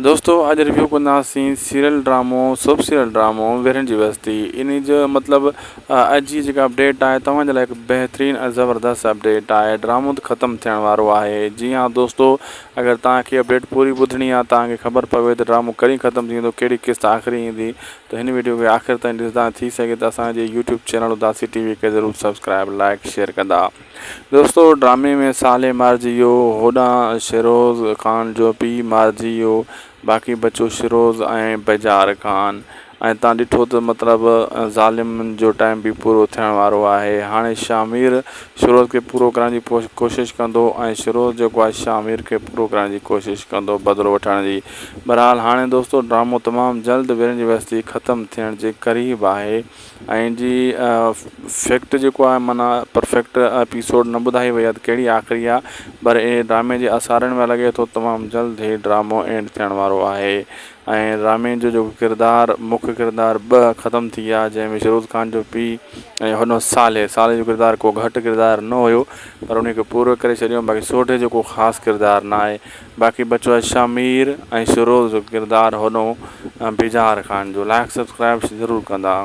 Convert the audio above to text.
दोस्तों अज रिव्यू कंदासीं सीरियल ड्रामो सब सीरियल ड्रामो वीरन जी बस्ती इन जो मतलब अज जी जेका अपडेट है तव्हांजे लाइ हिकु बेहतरीन और ज़बरदस्त अपडेट है। ड्रामो तो ख़त्म थियण वारो है। जी हाँ दोस्तों, अगर तव्हांखे अपडेट पूरी ॿुधणी आहे, तव्हांखे ख़बर पवे तो ड्रामो कॾहिं ख़त्म थींदो, कहिड़ी किस्त आख़िरी ईंदी, तो हिन वीडियो खे आख़िर ताईं ॾिसंदा। थी सघे तो असांजे यूट्यूब चैनल उदासी टीवी के ज़रूर सब्सक्राइब लाइक शेयर कंदा। दोस्तों ड्रामे में साले मारिजी वियो, होॾां शिरोज़ ख़ान जो पीउ मारिजी वियो, बाक़ी बचो शिरोज़ ऐं बेजार ख़ान। ऐं तव्हां ॾिठो त मतिलबु ज़ालिमनि जो टाइम बि पूरो थियण वारो आहे। हाणे शामिर शिरोज़ खे पूरो करण जी कोशिशि कंदो ऐं शिरोज़ जेको आहे शामिर खे पूरो करण जी कोशिशि कंदो, बदिलो वठण जी। बहरहाल हाणे दोस्तों ड्रामो तमामु जल्द वीरन जी बस्ती ख़त्म थियण जे क़रीब आहे। ऐं जी फैक्ट जेको आहे माना परफेक्ट एपिसोड न ॿुधाई वई आहे त कहिड़ी आख़िरी आहे, पर इहे ड्रामे जे आसारनि में लॻे थो तमामु जल्द ई ड्रामो एंड थियण वारो आहे। ऐं ड्रामे जो जेको किरदारु मुख्य किरदारु 2 ख़त्म थी विया, जंहिंमें शिरोज़ ख़ान जो पीउ ऐं हुन साले जो किरदारु को घटि किरदारु न हुयो, पर उनखे पूरो करे छॾियो। बाक़ी सोढे जो को ख़ासि किरदारु न आहे। बाक़ी बचो आहे शामिर ऐं शिरोज़ जो किरदारु हुनो बेजार ख़ान जो। लाइक सब्सक्राइब ज़रूरु कंदा।